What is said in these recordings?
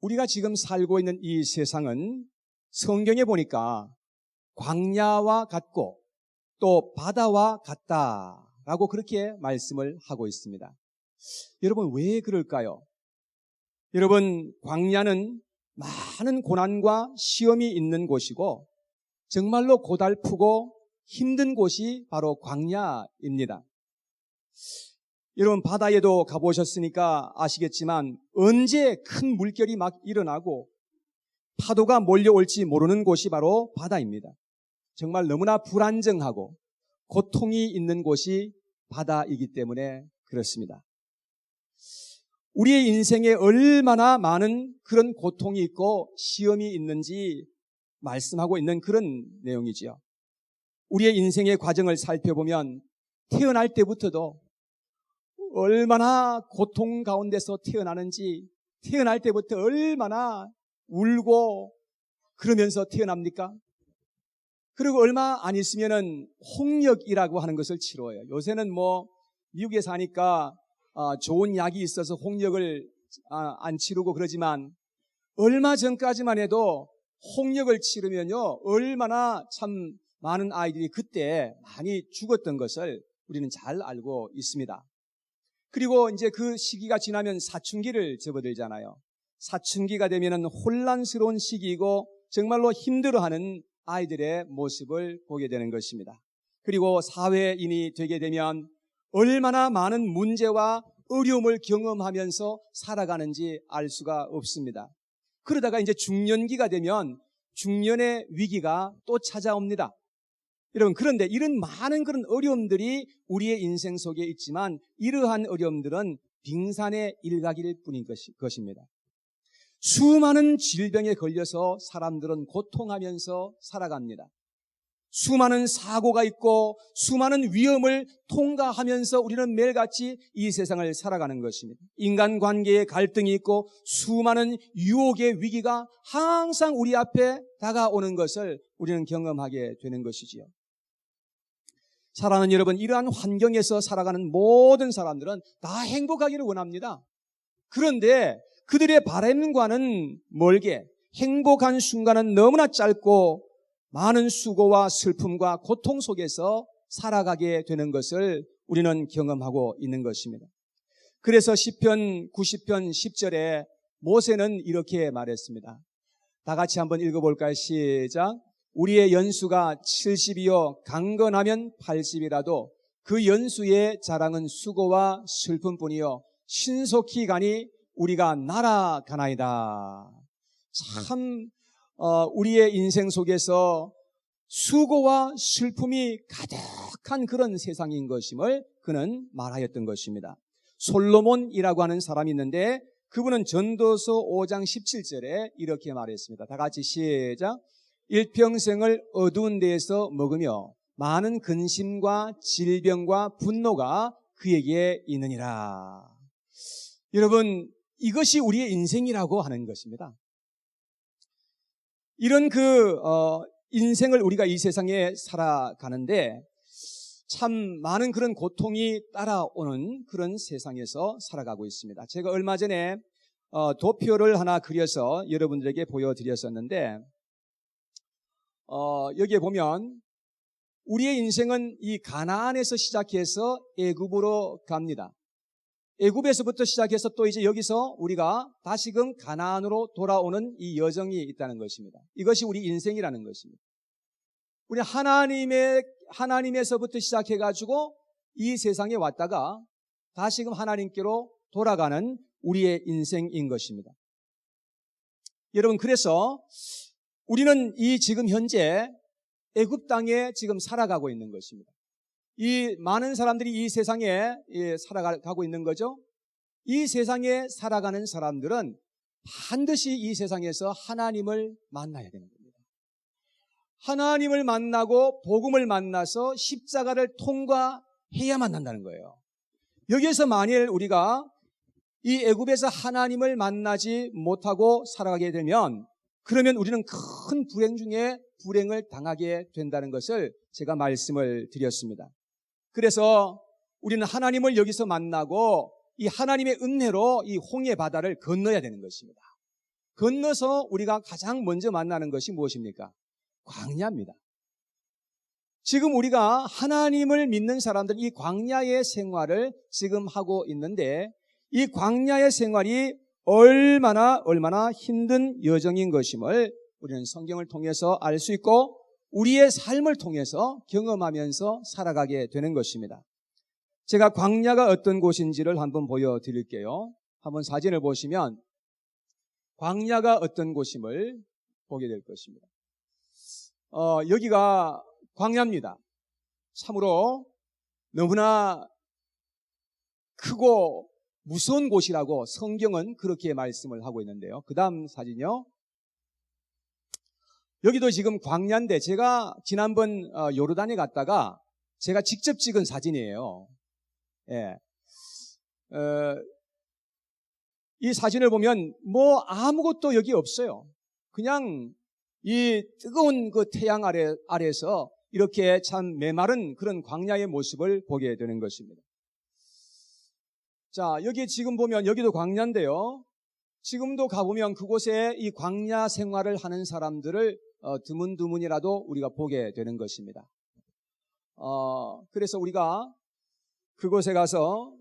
우리가 지금 살고 있는 이 세상은 성경에 보니까 광야와 같고 또 바다와 같다라고 그렇게 말씀을 하고 있습니다. 여러분, 왜 그럴까요? 여러분, 광야는 많은 고난과 시험이 있는 곳이고 정말로 고달프고 힘든 곳이 바로 광야입니다. 여러분, 바다에도 가보셨으니까 아시겠지만 언제 큰 물결이 막 일어나고 파도가 몰려올지 모르는 곳이 바로 바다입니다. 정말 너무나 불안정하고 고통이 있는 곳이 바다이기 때문에 그렇습니다. 우리의 인생에 얼마나 많은 그런 고통이 있고 시험이 있는지 말씀하고 있는 그런 내용이지요. 우리의 인생의 과정을 살펴보면 태어날 때부터도 얼마나 고통 가운데서 태어나는지, 태어날 때부터 얼마나 울고 그러면서 태어납니까? 그리고 얼마 안 있으면은 홍역이라고 하는 것을 치료해요. 요새는 미국에 사니까 좋은 약이 있어서 홍역을 안 치르고 그러지만 얼마 전까지만 해도 홍역을 치르면요 얼마나 참 많은 아이들이 그때 많이 죽었던 것을 우리는 잘 알고 있습니다. 그리고 이제 그 시기가 지나면 사춘기를 접어들잖아요. 사춘기가 되면은 혼란스러운 시기이고 정말로 힘들어하는 아이들의 모습을 보게 되는 것입니다. 그리고 사회인이 되게 되면 얼마나 많은 문제와 어려움을 경험하면서 살아가는지 알 수가 없습니다. 그러다가 이제 중년기가 되면 중년의 위기가 또 찾아옵니다. 여러분, 그런데 이런 많은 그런 어려움들이 우리의 인생 속에 있지만 이러한 어려움들은 빙산의 일각일 뿐인 것입니다. 수많은 질병에 걸려서 사람들은 고통하면서 살아갑니다. 수많은 사고가 있고 수많은 위험을 통과하면서 우리는 매일같이 이 세상을 살아가는 것입니다. 인간관계에 갈등이 있고 수많은 유혹의 위기가 항상 우리 앞에 다가오는 것을 우리는 경험하게 되는 것이지요. 사랑하는 여러분, 이러한 환경에서 살아가는 모든 사람들은 다 행복하기를 원합니다. 그런데 그들의 바람과는 멀게 행복한 순간은 너무나 짧고 많은 수고와 슬픔과 고통 속에서 살아가게 되는 것을 우리는 경험하고 있는 것입니다. 그래서 시편 90편 10절에 모세는 이렇게 말했습니다. 다 같이 한번 읽어볼까요? 시작. 우리의 연수가 70이요 강건하면 80이라도 그 연수의 자랑은 수고와 슬픔뿐이요 신속히 가니 우리가 날아가나이다. 참 우리의 인생 속에서 수고와 슬픔이 가득한 그런 세상인 것임을 그는 말하였던 것입니다. 솔로몬이라고 하는 사람이 있는데 그분은 전도서 5장 17절에 이렇게 말했습니다. 다 같이 시작. 일평생을 어두운 데에서 먹으며 많은 근심과 질병과 분노가 그에게 있느니라. 여러분, 이것이 우리의 인생이라고 하는 것입니다. 이런 인생을 우리가 이 세상에 살아가는데 참 많은 그런 고통이 따라오는 그런 세상에서 살아가고 있습니다. 제가 얼마 전에 도표를 하나 그려서 여러분들에게 보여드렸었는데 여기에 보면 우리의 인생은 이 가나안에서 시작해서 애굽으로 갑니다. 애굽에서부터 시작해서 또 이제 여기서 우리가 다시금 가나안으로 돌아오는 이 여정이 있다는 것입니다. 이것이 우리 인생이라는 것입니다. 우리 하나님에서부터 시작해가지고 이 세상에 왔다가 다시금 하나님께로 돌아가는 우리의 인생인 것입니다. 여러분, 그래서 우리는 이 지금 현재 애굽 땅에 지금 살아가고 있는 것입니다. 이 많은 사람들이 이 세상에 살아가고 있는 거죠. 이 세상에 살아가는 사람들은 반드시 이 세상에서 하나님을 만나야 되는 겁니다. 하나님을 만나고 복음을 만나서 십자가를 통과해야만 한다는 거예요. 여기에서 만일 우리가 이 애굽에서 하나님을 만나지 못하고 살아가게 되면 그러면 우리는 큰 불행 중에 불행을 당하게 된다는 것을 제가 말씀을 드렸습니다. 그래서 우리는 하나님을 여기서 만나고 이 하나님의 은혜로 이 홍해 바다를 건너야 되는 것입니다. 건너서 우리가 가장 먼저 만나는 것이 무엇입니까? 광야입니다. 지금 우리가 하나님을 믿는 사람들 이 광야의 생활을 지금 하고 있는데 이 광야의 생활이 얼마나 힘든 여정인 것임을 우리는 성경을 통해서 알 수 있고 우리의 삶을 통해서 경험하면서 살아가게 되는 것입니다. 제가 광야가 어떤 곳인지를 한번 보여드릴게요. 한번 사진을 보시면 광야가 어떤 곳임을 보게 될 것입니다. 여기가 광야입니다. 참으로 너무나 크고 무서운 곳이라고 성경은 그렇게 말씀을 하고 있는데요. 그 다음 사진이요. 여기도 지금 광야인데 제가 지난번 요르단에 갔다가 제가 직접 찍은 사진이에요. 예. 이 사진을 보면 뭐 아무것도 여기 없어요. 그냥 이 뜨거운 그 태양 아래에서 이렇게 참 메마른 그런 광야의 모습을 보게 되는 것입니다. 자, 여기 지금 보면 여기도 광야인데요. 지금도 가보면 그곳에 이 광야 생활을 하는 사람들을 드문드문이라도 우리가 보게 되는 것입니다. 그래서 우리가 그곳에 가서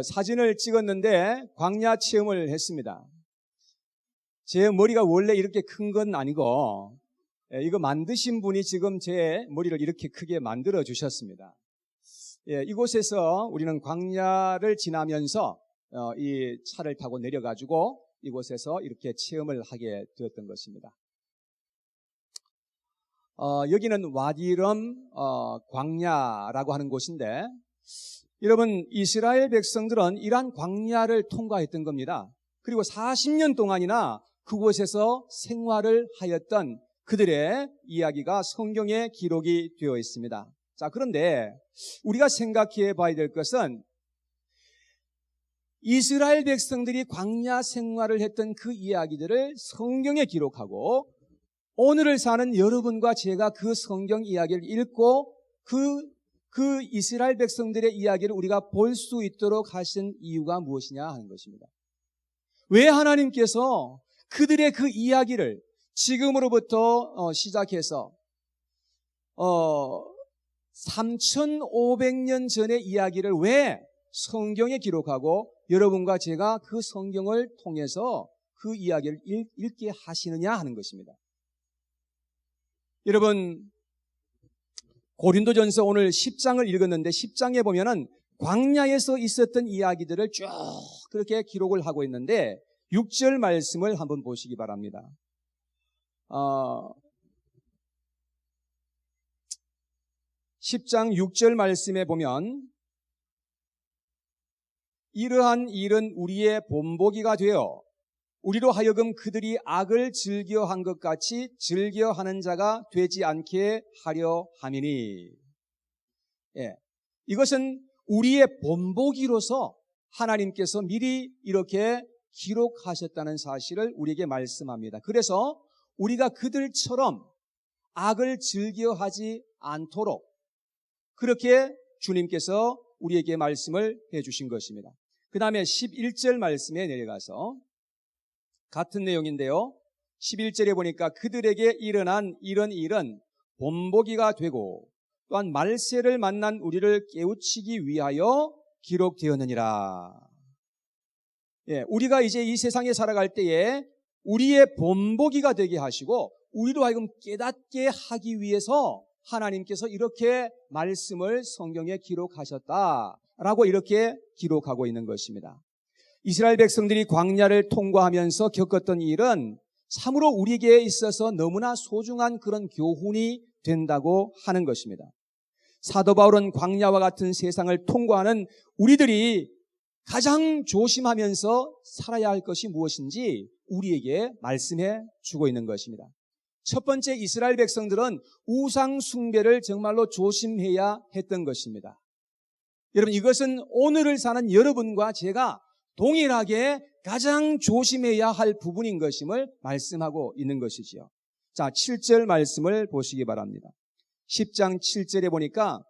사진을 찍었는데 광야 체험을 했습니다. 제 머리가 원래 이렇게 큰 건 아니고 이거 만드신 분이 지금 제 머리를 이렇게 크게 만들어 주셨습니다. 이곳에서 우리는 광야를 지나면서 이 차를 타고 내려가지고 이곳에서 이렇게 체험을 하게 되었던 것입니다. 여기는 와디럼 광야라고 하는 곳인데 여러분 이스라엘 백성들은 이러한 광야를 통과했던 겁니다. 그리고 40년 동안이나 그곳에서 생활을 하였던 그들의 이야기가 성경에 기록이 되어 있습니다. 자, 그런데 우리가 생각해 봐야 될 것은 이스라엘 백성들이 광야 생활을 했던 그 이야기들을 성경에 기록하고 오늘을 사는 여러분과 제가 그 성경 이야기를 읽고 그 이스라엘 백성들의 이야기를 우리가 볼 수 있도록 하신 이유가 무엇이냐 하는 것입니다. 왜 하나님께서 그들의 그 이야기를 지금으로부터 시작해서 3,500년 전의 이야기를 왜 성경에 기록하고 여러분과 제가 그 성경을 통해서 그 이야기를 읽게 하시느냐 하는 것입니다. 여러분 고린도전서 오늘 10장을 읽었는데 10장에 보면은 광야에서 있었던 이야기들을 쭉 그렇게 기록을 하고 있는데 6절 말씀을 한번 보시기 바랍니다. 10장 6절 말씀에 보면 이러한 일은 우리의 본보기가 되어 우리로 하여금 그들이 악을 즐겨한 것 같이 즐겨하는 자가 되지 않게 하려 함이니. 이것은 우리의 본보기로서 하나님께서 미리 이렇게 기록하셨다는 사실을 우리에게 말씀합니다. 그래서 우리가 그들처럼 악을 즐겨하지 않도록 그렇게 주님께서 우리에게 말씀을 해주신 것입니다. 그 다음에 11절 말씀에 내려가서 같은 내용인데요. 11절에 보니까 그들에게 일어난 이런 일은 본보기가 되고 또한 말세를 만난 우리를 깨우치기 위하여 기록되었느니라. 우리가 이제 이 세상에 살아갈 때에 우리의 본보기가 되게 하시고 우리로 하여금 깨닫게 하기 위해서 하나님께서 이렇게 말씀을 성경에 기록하셨다라고 이렇게 기록하고 있는 것입니다. 이스라엘 백성들이 광야를 통과하면서 겪었던 일은 참으로 우리에게 있어서 너무나 소중한 그런 교훈이 된다고 하는 것입니다. 사도 바울은 광야와 같은 세상을 통과하는 우리들이 가장 조심하면서 살아야 할 것이 무엇인지 우리에게 말씀해 주고 있는 것입니다. 첫 번째, 이스라엘 백성들은 우상 숭배를 정말로 조심해야 했던 것입니다. 여러분, 이것은 오늘을 사는 여러분과 제가 동일하게 가장 조심해야 할 부분인 것임을 말씀하고 있는 것이지요. 자, 7절 말씀을 보시기 바랍니다. 10장 7절에 보니까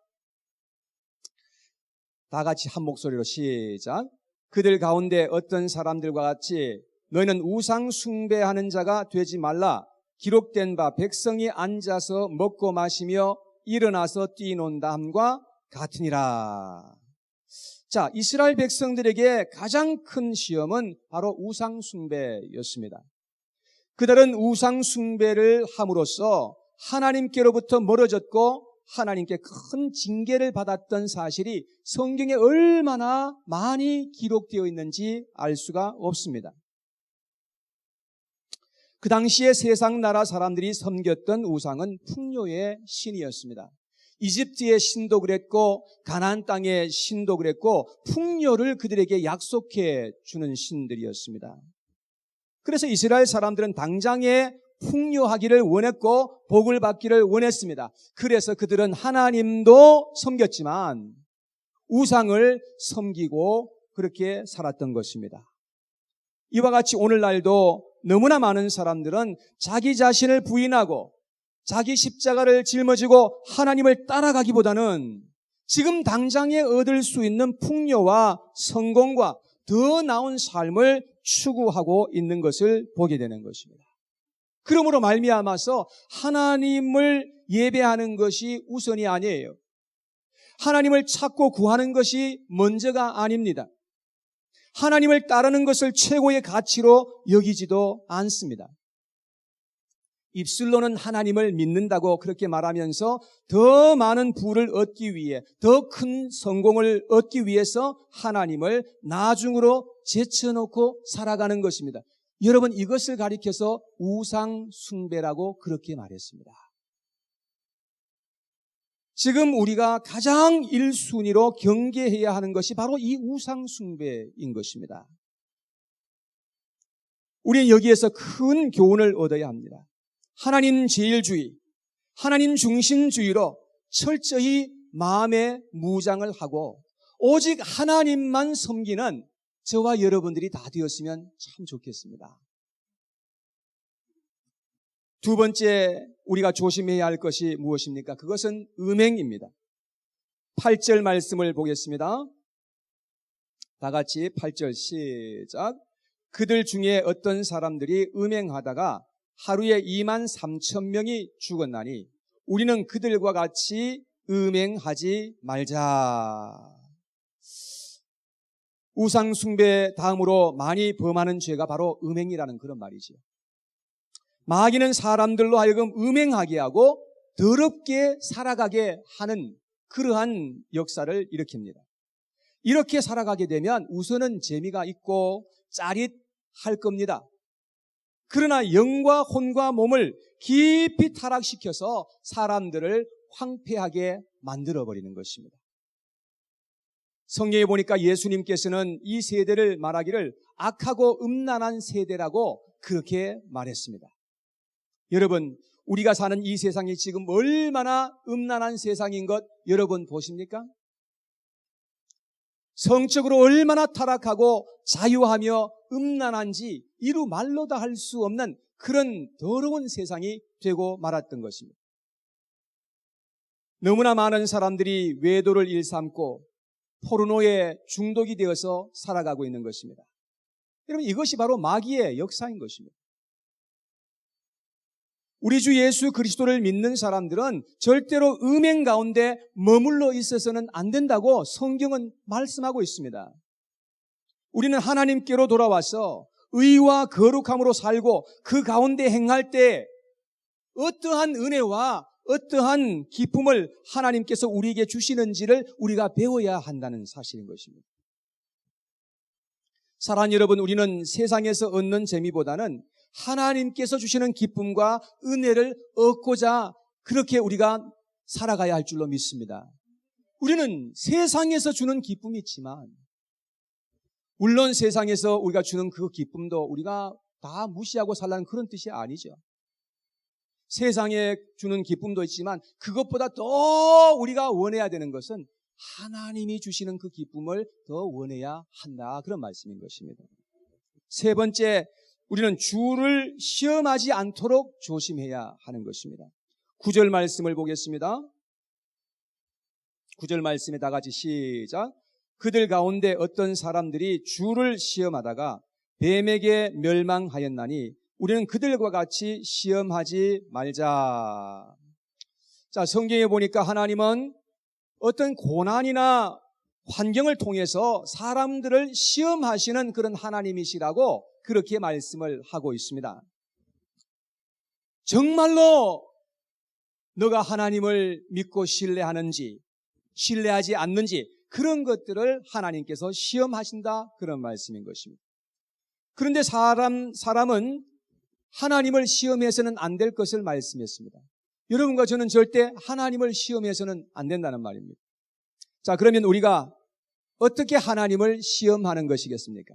다 같이 한 목소리로 시작. 그들 가운데 어떤 사람들과 같이 너희는 우상 숭배하는 자가 되지 말라. 기록된 바 백성이 앉아서 먹고 마시며 일어나서 뛰논다 함과 같으니라. 자, 이스라엘 백성들에게 가장 큰 시험은 바로 우상 숭배였습니다. 그들은 우상 숭배를 함으로써 하나님께로부터 멀어졌고 하나님께 큰 징계를 받았던 사실이 성경에 얼마나 많이 기록되어 있는지 알 수가 없습니다. 그 당시에 세상 나라 사람들이 섬겼던 우상은 풍요의 신이었습니다. 이집트의 신도 그랬고 가나안 땅의 신도 그랬고 풍요를 그들에게 약속해 주는 신들이었습니다. 그래서 이스라엘 사람들은 당장에 풍요하기를 원했고 복을 받기를 원했습니다. 그래서 그들은 하나님도 섬겼지만 우상을 섬기고 그렇게 살았던 것입니다. 이와 같이 오늘날도 너무나 많은 사람들은 자기 자신을 부인하고 자기 십자가를 짊어지고 하나님을 따라가기보다는 지금 당장에 얻을 수 있는 풍요와 성공과 더 나은 삶을 추구하고 있는 것을 보게 되는 것입니다. 그러므로 말미암아서 하나님을 예배하는 것이 우선이 아니에요. 하나님을 찾고 구하는 것이 먼저가 아닙니다. 하나님을 따르는 것을 최고의 가치로 여기지도 않습니다. 입술로는 하나님을 믿는다고 그렇게 말하면서 더 많은 부를 얻기 위해, 더 큰 성공을 얻기 위해서 하나님을 나중으로 제쳐놓고 살아가는 것입니다. 여러분, 이것을 가리켜서 우상 숭배라고 그렇게 말했습니다. 지금 우리가 가장 1순위로 경계해야 하는 것이 바로 이 우상 숭배인 것입니다. 우리는 여기에서 큰 교훈을 얻어야 합니다. 하나님 제일주의, 하나님 중심주의로 철저히 마음의 무장을 하고 오직 하나님만 섬기는 저와 여러분들이 다 되었으면 참 좋겠습니다. 두 번째 우리가 조심해야 할 것이 무엇입니까? 그것은 음행입니다. 8절 말씀을 보겠습니다. 다 같이 8절 시작. 그들 중에 어떤 사람들이 음행하다가 하루에 23,000명이 죽었나니 우리는 그들과 같이 음행하지 말자. 우상 숭배 다음으로 많이 범하는 죄가 바로 음행이라는 그런 말이죠. 마귀는 사람들로 하여금 음행하게 하고 더럽게 살아가게 하는 그러한 역사를 일으킵니다. 이렇게 살아가게 되면 우선은 재미가 있고 짜릿할 겁니다. 그러나 영과 혼과 몸을 깊이 타락시켜서 사람들을 황폐하게 만들어버리는 것입니다. 성경에 보니까 예수님께서는 이 세대를 말하기를 악하고 음란한 세대라고 그렇게 말했습니다. 여러분, 우리가 사는 이 세상이 지금 얼마나 음란한 세상인 것 여러분 보십니까? 성적으로 얼마나 타락하고 자유하며 음란한지 이루 말로 다 할 수 없는 그런 더러운 세상이 되고 말았던 것입니다. 너무나 많은 사람들이 외도를 일삼고 포르노에 중독이 되어서 살아가고 있는 것입니다. 여러분, 이것이 바로 마귀의 역사인 것입니다. 우리 주 예수 그리스도를 믿는 사람들은 절대로 음행 가운데 머물러 있어서는 안 된다고 성경은 말씀하고 있습니다. 우리는 하나님께로 돌아와서 의와 거룩함으로 살고 그 가운데 행할 때 어떠한 은혜와 어떠한 기쁨을 하나님께서 우리에게 주시는지를 우리가 배워야 한다는 사실인 것입니다. 사랑하는 여러분, 우리는 세상에서 얻는 재미보다는 하나님께서 주시는 기쁨과 은혜를 얻고자 그렇게 우리가 살아가야 할 줄로 믿습니다. 우리는 세상에서 주는 기쁨이 있지만 물론 세상에서 우리가 주는 그 기쁨도 우리가 다 무시하고 살라는 그런 뜻이 아니죠. 세상에 주는 기쁨도 있지만 그것보다 더 우리가 원해야 되는 것은 하나님이 주시는 그 기쁨을 더 원해야 한다, 그런 말씀인 것입니다. 세 번째, 우리는 주를 시험하지 않도록 조심해야 하는 것입니다. 9절 말씀을 보겠습니다. 9절 말씀에 다 같이 시작. 그들 가운데 어떤 사람들이 주를 시험하다가 뱀에게 멸망하였나니 우리는 그들과 같이 시험하지 말자. 자, 성경에 보니까 하나님은 어떤 고난이나 환경을 통해서 사람들을 시험하시는 그런 하나님이시라고 그렇게 말씀을 하고 있습니다. 정말로 너가 하나님을 믿고 신뢰하는지 신뢰하지 않는지 그런 것들을 하나님께서 시험하신다, 그런 말씀인 것입니다. 그런데 사람은 하나님을 시험해서는 안 될 것을 말씀했습니다. 여러분과 저는 절대 하나님을 시험해서는 안 된다는 말입니다. 자, 그러면 우리가 어떻게 하나님을 시험하는 것이겠습니까?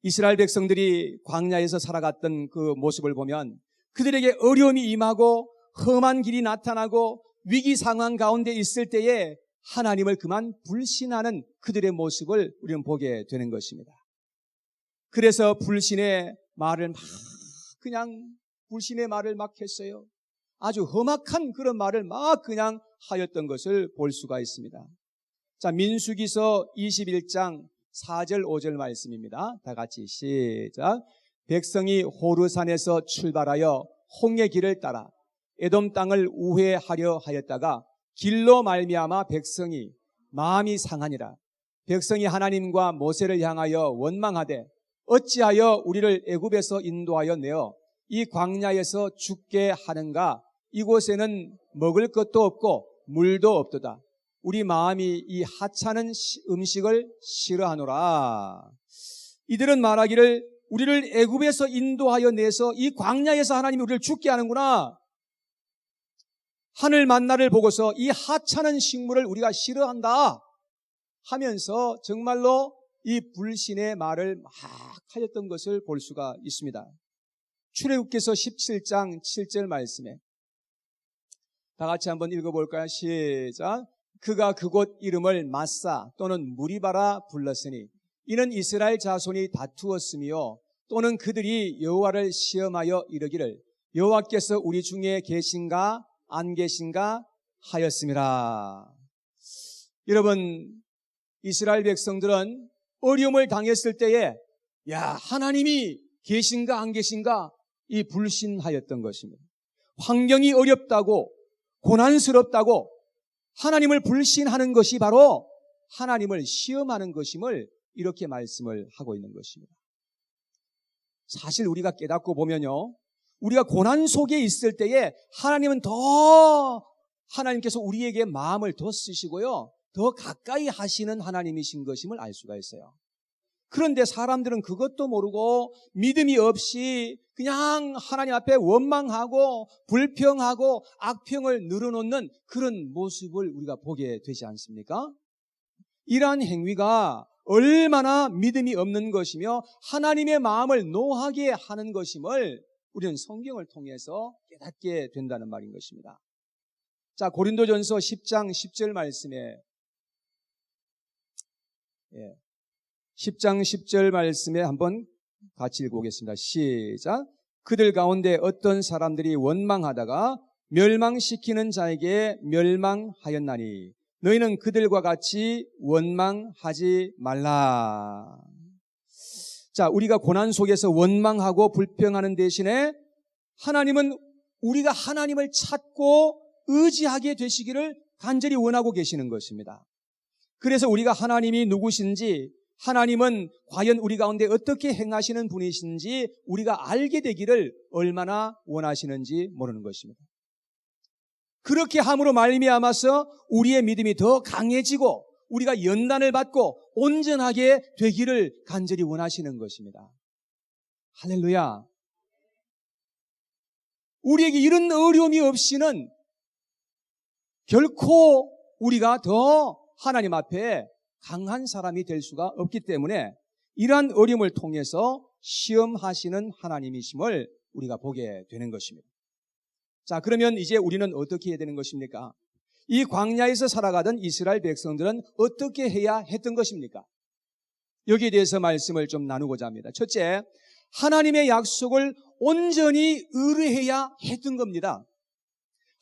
이스라엘 백성들이 광야에서 살아갔던 그 모습을 보면 그들에게 어려움이 임하고 험한 길이 나타나고 위기 상황 가운데 있을 때에 하나님을 그만 불신하는 그들의 모습을 우리는 보게 되는 것입니다. 그래서 불신의 말을 막 했어요. 아주 험악한 그런 말을 막 그냥 하였던 것을 볼 수가 있습니다. 자, 민수기서 21장 4절 5절 말씀입니다. 다 같이 시작. 백성이 호르산에서 출발하여 홍해 길을 따라 에돔 땅을 우회하려 하였다가 길로 말미암아 백성이 마음이 상하니라. 백성이 하나님과 모세를 향하여 원망하되 어찌하여 우리를 애굽에서 인도하여 내어 이 광야에서 죽게 하는가? 이곳에는 먹을 것도 없고 물도 없도다. 우리 마음이 이 하찮은 음식을 싫어하노라. 이들은 말하기를 우리를 애굽에서 인도하여 내서 이 광야에서 하나님이 우리를 죽게 하는구나. 하늘 만나를 보고서 이 하찮은 식물을 우리가 싫어한다 하면서 정말로 이 불신의 말을 막 하였던 것을 볼 수가 있습니다. 출애굽기서 17장 7절 말씀에 다 같이 한번 읽어볼까요? 시작. 그가 그곳 이름을 마사 또는 무리바라 불렀으니 이는 이스라엘 자손이 다투었으며 또는 그들이 여호와를 시험하여 이르기를 여호와께서 우리 중에 계신가 안 계신가 하였음이라. 여러분, 이스라엘 백성들은 어려움을 당했을 때에 하나님이 계신가 안 계신가 이 불신하였던 것입니다. 환경이 어렵다고 고난스럽다고 하나님을 불신하는 것이 바로 하나님을 시험하는 것임을 이렇게 말씀을 하고 있는 것입니다. 사실 우리가 깨닫고 보면요, 우리가 고난 속에 있을 때에 하나님은 하나님께서 우리에게 마음을 더 쓰시고요, 더 가까이 하시는 하나님이신 것임을 알 수가 있어요. 그런데 사람들은 그것도 모르고 믿음이 없이 그냥 하나님 앞에 원망하고 불평하고 악평을 늘어놓는 그런 모습을 우리가 보게 되지 않습니까? 이러한 행위가 얼마나 믿음이 없는 것이며 하나님의 마음을 노하게 하는 것임을 우리는 성경을 통해서 깨닫게 된다는 말인 것입니다. 자, 고린도전서 10장 10절 말씀에 10장 10절 말씀에 한번 같이 읽어보겠습니다. 시작. 그들 가운데 어떤 사람들이 원망하다가 멸망시키는 자에게 멸망하였나니 너희는 그들과 같이 원망하지 말라. 자, 우리가 고난 속에서 원망하고 불평하는 대신에 하나님은 우리가 하나님을 찾고 의지하게 되시기를 간절히 원하고 계시는 것입니다. 그래서 우리가 하나님이 누구신지, 하나님은 과연 우리 가운데 어떻게 행하시는 분이신지 우리가 알게 되기를 얼마나 원하시는지 모르는 것입니다. 그렇게 함으로 말미암아서 우리의 믿음이 더 강해지고 우리가 연단을 받고 온전하게 되기를 간절히 원하시는 것입니다. 할렐루야. 우리에게 이런 어려움이 없이는 결코 우리가 더 하나님 앞에 강한 사람이 될 수가 없기 때문에 이러한 어려움을 통해서 시험하시는 하나님이심을 우리가 보게 되는 것입니다. 자, 그러면 이제 우리는 어떻게 해야 되는 것입니까? 이 광야에서 살아가던 이스라엘 백성들은 어떻게 해야 했던 것입니까? 여기에 대해서 말씀을 좀 나누고자 합니다. 첫째, 하나님의 약속을 온전히 의뢰해야 했던 겁니다.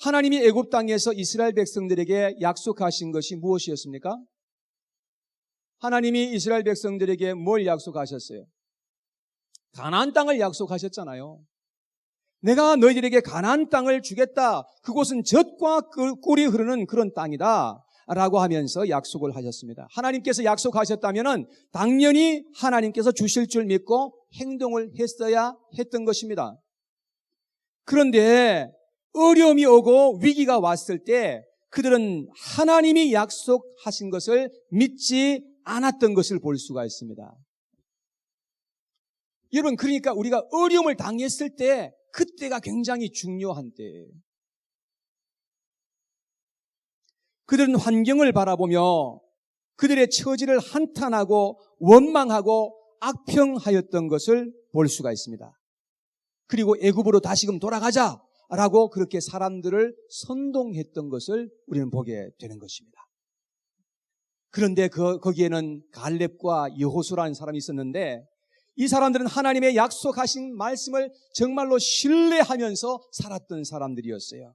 하나님이 애굽 땅에서 이스라엘 백성들에게 약속하신 것이 무엇이었습니까? 하나님이 이스라엘 백성들에게 뭘 약속하셨어요? 가나안 땅을 약속하셨잖아요. 내가 너희들에게 가나안 땅을 주겠다. 그곳은 젖과 꿀이 흐르는 그런 땅이다. 라고 하면서 약속을 하셨습니다. 하나님께서 약속하셨다면 당연히 하나님께서 주실 줄 믿고 행동을 했어야 했던 것입니다. 그런데 어려움이 오고 위기가 왔을 때 그들은 하나님이 약속하신 것을 믿지 않았던 것을 볼 수가 있습니다. 여러분, 그러니까 우리가 어려움을 당했을 때 그때가 굉장히 중요한 때예요. 그들은 환경을 바라보며 그들의 처지를 한탄하고 원망하고 악평하였던 것을 볼 수가 있습니다. 그리고 애굽으로 다시금 돌아가자라고 그렇게 사람들을 선동했던 것을 우리는 보게 되는 것입니다. 그런데 거기에는 갈렙과 여호수라는 사람이 있었는데 이 사람들은 하나님의 약속하신 말씀을 정말로 신뢰하면서 살았던 사람들이었어요.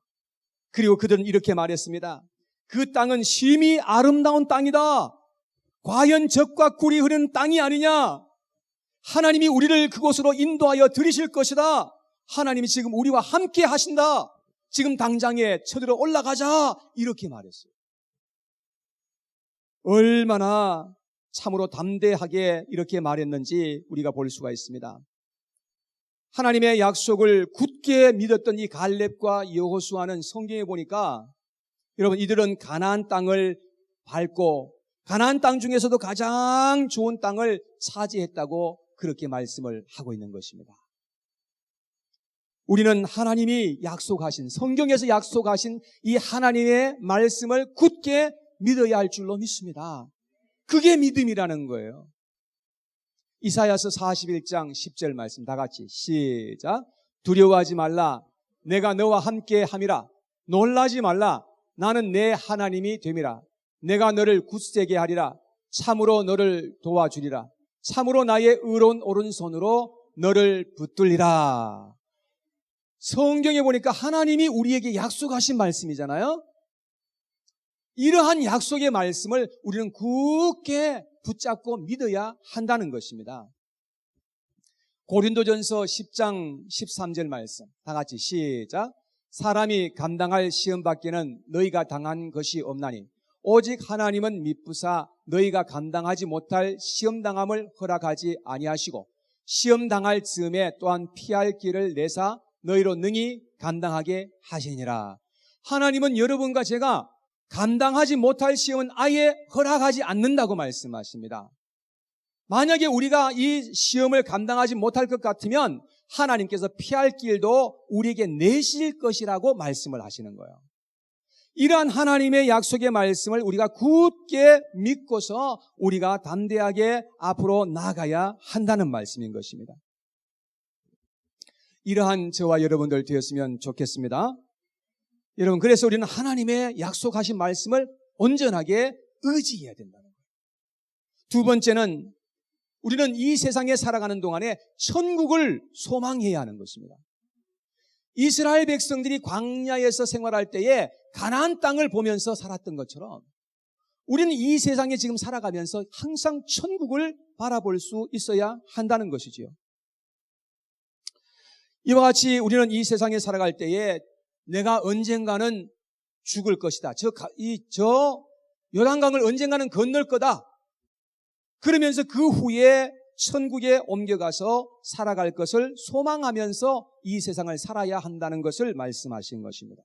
그리고 그들은 이렇게 말했습니다. 그 땅은 심히 아름다운 땅이다. 과연 젖과 꿀이 흐르는 땅이 아니냐? 하나님이 우리를 그곳으로 인도하여 들이실 것이다. 하나님이 지금 우리와 함께 하신다. 지금 당장에 쳐들어 올라가자. 이렇게 말했어요. 얼마나 참으로 담대하게 이렇게 말했는지 우리가 볼 수가 있습니다. 하나님의 약속을 굳게 믿었던 이 갈렙과 여호수아는 성경에 보니까 여러분, 이들은 가나안 땅을 밟고 가나안 땅 중에서도 가장 좋은 땅을 차지했다고 그렇게 말씀을 하고 있는 것입니다. 우리는 하나님이 약속하신, 성경에서 약속하신 이 하나님의 말씀을 굳게 믿어야 할 줄로 믿습니다. 그게 믿음이라는 거예요. 이사야서 41장 10절 말씀 다 같이 시작. 두려워하지 말라. 내가 너와 함께 함이라. 놀라지 말라. 나는 내 하나님이 됨이라. 내가 너를 굳세게 하리라. 참으로 너를 도와주리라. 참으로 나의 의로운 오른손으로 너를 붙들리라. 성경에 보니까 하나님이 우리에게 약속하신 말씀이잖아요. 이러한 약속의 말씀을 우리는 굳게 붙잡고 믿어야 한다는 것입니다. 고린도전서 10장 13절 말씀 다 같이 시작. 사람이 감당할 시험밖에는 너희가 당한 것이 없나니 오직 하나님은 미쁘사 너희가 감당하지 못할 시험당함을 허락하지 아니하시고 시험당할 즈음에 또한 피할 길을 내사 너희로 능히 감당하게 하시니라. 하나님은 여러분과 제가 감당하지 못할 시험은 아예 허락하지 않는다고 말씀하십니다. 만약에 우리가 이 시험을 감당하지 못할 것 같으면 하나님께서 피할 길도 우리에게 내실 것이라고 말씀을 하시는 거예요. 이러한 하나님의 약속의 말씀을 우리가 굳게 믿고서 우리가 담대하게 앞으로 나아가야 한다는 말씀인 것입니다. 이러한 저와 여러분들 되었으면 좋겠습니다. 여러분, 그래서 우리는 하나님의 약속하신 말씀을 온전하게 의지해야 된다는 거예요. 두 번째는 우리는 이 세상에 살아가는 동안에 천국을 소망해야 하는 것입니다. 이스라엘 백성들이 광야에서 생활할 때에 가나안 땅을 보면서 살았던 것처럼 우리는 이 세상에 지금 살아가면서 항상 천국을 바라볼 수 있어야 한다는 것이지요. 이와 같이 우리는 이 세상에 살아갈 때에 내가 언젠가는 죽을 것이다. 저 요단강을 언젠가는 건널 거다. 그러면서 그 후에 천국에 옮겨가서 살아갈 것을 소망하면서 이 세상을 살아야 한다는 것을 말씀하신 것입니다.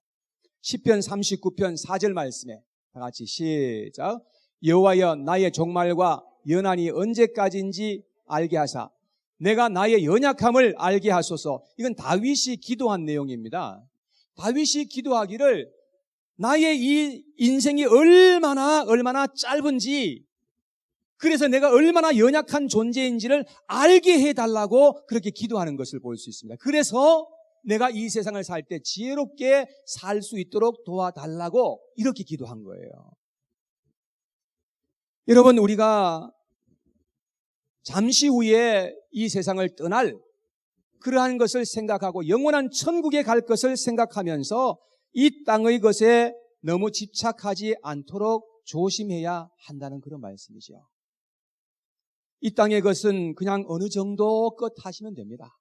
시편 39편 4절 말씀에 다 같이 시작. 여호와여 나의 종말과 연한이 언제까지인지 알게 하사 내가 나의 연약함을 알게 하소서. 이건 다윗이 기도한 내용입니다. 다윗이 기도하기를 나의 이 인생이 얼마나 짧은지, 그래서 내가 얼마나 연약한 존재인지를 알게 해달라고 그렇게 기도하는 것을 볼 수 있습니다. 그래서 내가 이 세상을 살 때 지혜롭게 살 수 있도록 도와달라고 이렇게 기도한 거예요. 여러분, 우리가 잠시 후에 이 세상을 떠날 그러한 것을 생각하고 영원한 천국에 갈 것을 생각하면서 이 땅의 것에 너무 집착하지 않도록 조심해야 한다는 그런 말씀이죠. 이 땅의 것은 그냥 어느 정도 껏 하시면 됩니다.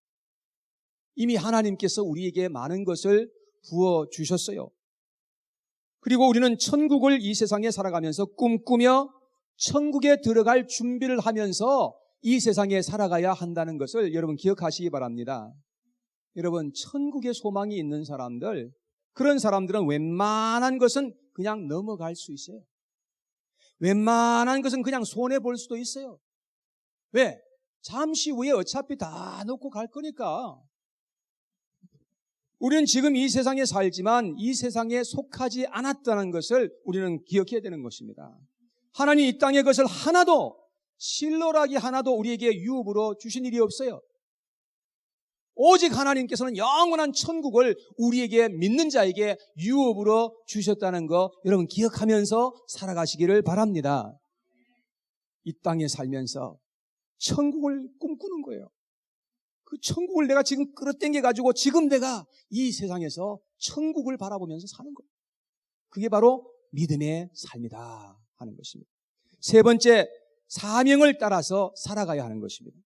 이미 하나님께서 우리에게 많은 것을 부어주셨어요. 그리고 우리는 천국을 이 세상에 살아가면서 꿈꾸며 천국에 들어갈 준비를 하면서 이 세상에 살아가야 한다는 것을 여러분 기억하시기 바랍니다. 여러분, 천국에 소망이 있는 사람들, 그런 사람들은 웬만한 것은 그냥 넘어갈 수 있어요. 웬만한 것은 그냥 손해볼 수도 있어요. 왜? 잠시 후에 어차피 다 놓고 갈 거니까. 우리는 지금 이 세상에 살지만 이 세상에 속하지 않았다는 것을 우리는 기억해야 되는 것입니다. 하나님 이 땅의 것을 하나도, 실로라기 하나도 우리에게 유업으로 주신 일이 없어요. 오직 하나님께서는 영원한 천국을 우리에게 믿는 자에게 유업으로 주셨다는 거 여러분 기억하면서 살아가시기를 바랍니다. 이 땅에 살면서 천국을 꿈꾸는 거예요. 그 천국을 내가 지금 끌어당겨가지고 지금 내가 이 세상에서 천국을 바라보면서 사는 거예요. 그게 바로 믿음의 삶이다 하는 것입니다. 세 번째, 사명을 따라서 살아가야 하는 것입니다.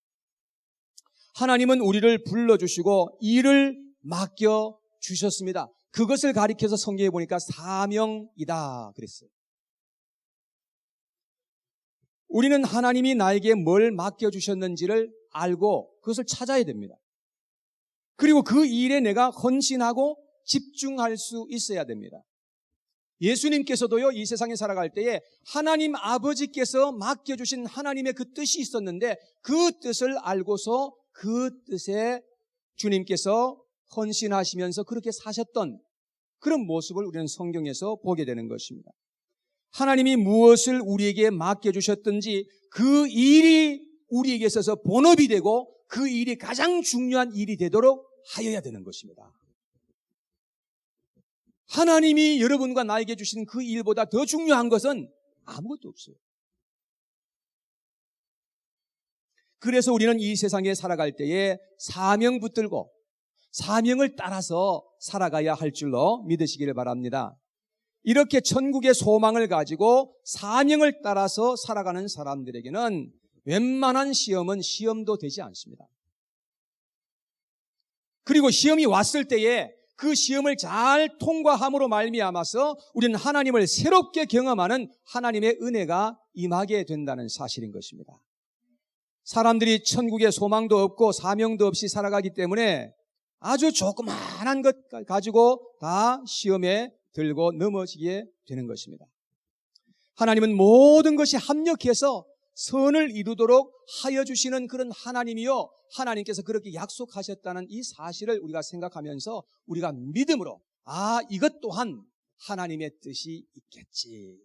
하나님은 우리를 불러주시고 일을 맡겨주셨습니다. 그것을 가리켜서 성경에 보니까 사명이다 그랬어요. 우리는 하나님이 나에게 뭘 맡겨주셨는지를 알고 그것을 찾아야 됩니다. 그리고 그 일에 내가 헌신하고 집중할 수 있어야 됩니다. 예수님께서도요, 이 세상에 살아갈 때에 하나님 아버지께서 맡겨주신 하나님의 그 뜻이 있었는데 그 뜻을 알고서 그 뜻에 주님께서 헌신하시면서 그렇게 사셨던 그런 모습을 우리는 성경에서 보게 되는 것입니다. 하나님이 무엇을 우리에게 맡겨주셨든지 그 일이 우리에게 있어서 본업이 되고 그 일이 가장 중요한 일이 되도록 하여야 되는 것입니다. 하나님이 여러분과 나에게 주신 그 일보다 더 중요한 것은 아무것도 없어요. 그래서 우리는 이 세상에 살아갈 때에 사명 붙들고 사명을 따라서 살아가야 할 줄로 믿으시기를 바랍니다. 이렇게 천국의 소망을 가지고 사명을 따라서 살아가는 사람들에게는 웬만한 시험은 시험도 되지 않습니다. 그리고 시험이 왔을 때에 그 시험을 잘 통과함으로 말미암아서 우리는 하나님을 새롭게 경험하는 하나님의 은혜가 임하게 된다는 사실인 것입니다. 사람들이 천국에 소망도 없고 사명도 없이 살아가기 때문에 아주 조그마한 것 가지고 다 시험에 들고 넘어지게 되는 것입니다. 하나님은 모든 것이 합력해서 선을 이루도록 하여 주시는 그런 하나님이요, 하나님께서 그렇게 약속하셨다는 이 사실을 우리가 생각하면서 우리가 믿음으로 이것 또한 하나님의 뜻이 있겠지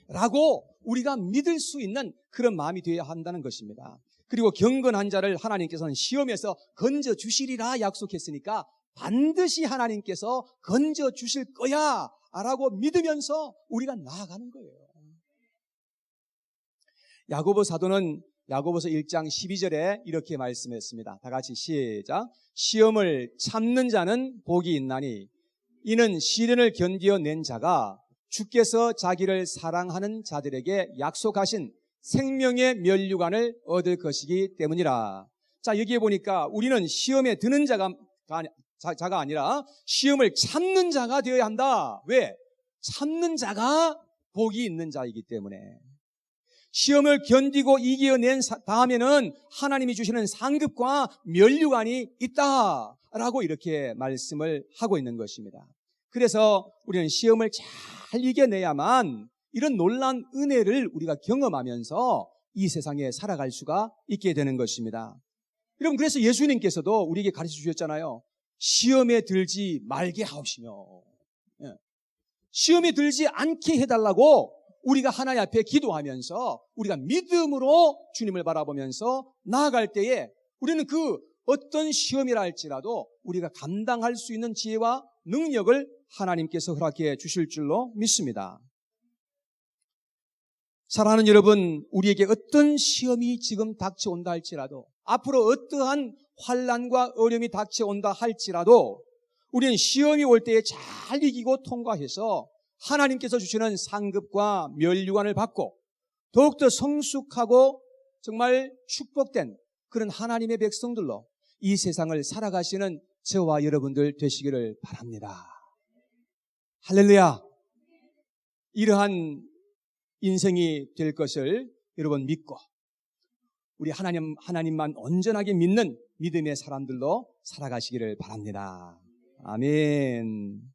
라고 우리가 믿을 수 있는 그런 마음이 되어야 한다는 것입니다. 그리고 경건한 자를 하나님께서는 시험에서 건져주시리라 약속했으니까 반드시 하나님께서 건져주실 거야 라고 믿으면서 우리가 나아가는 거예요. 야고보 사도는 야고보서 1장 12절에 이렇게 말씀했습니다. 다 같이 시작. 시험을 참는 자는 복이 있나니 이는 시련을 견디어낸 자가 주께서 자기를 사랑하는 자들에게 약속하신 생명의 면류관을 얻을 것이기 때문이라. 자, 여기에 보니까 우리는 시험에 드는 자가 아니라 시험을 참는 자가 되어야 한다. 왜? 참는 자가 복이 있는 자이기 때문에. 시험을 견디고 이겨낸 다음에는 하나님이 주시는 상급과 면류관이 있다라고 이렇게 말씀을 하고 있는 것입니다. 그래서 우리는 시험을 잘 이겨내야만 이런 놀라운 은혜를 우리가 경험하면서 이 세상에 살아갈 수가 있게 되는 것입니다. 여러분, 그래서 예수님께서도 우리에게 가르쳐 주셨잖아요. 시험에 들지 말게 하옵시며, 시험에 들지 않게 해달라고 우리가 하나님 앞에 기도하면서 우리가 믿음으로 주님을 바라보면서 나아갈 때에 우리는 그 어떤 시험이라 할지라도 우리가 감당할 수 있는 지혜와 능력을 하나님께서 허락해 주실 줄로 믿습니다. 사랑하는 여러분, 우리에게 어떤 시험이 지금 닥쳐온다 할지라도, 앞으로 어떠한 환난과 어려움이 닥쳐온다 할지라도 우리는 시험이 올 때에 잘 이기고 통과해서 하나님께서 주시는 상급과 면류관을 받고 더욱더 성숙하고 정말 축복된 그런 하나님의 백성들로 이 세상을 살아가시는 저와 여러분들 되시기를 바랍니다. 할렐루야. 이러한 인생이 될 것을 여러분 믿고 우리 하나님만 온전하게 믿는 믿음의 사람들로 살아가시기를 바랍니다. 아멘.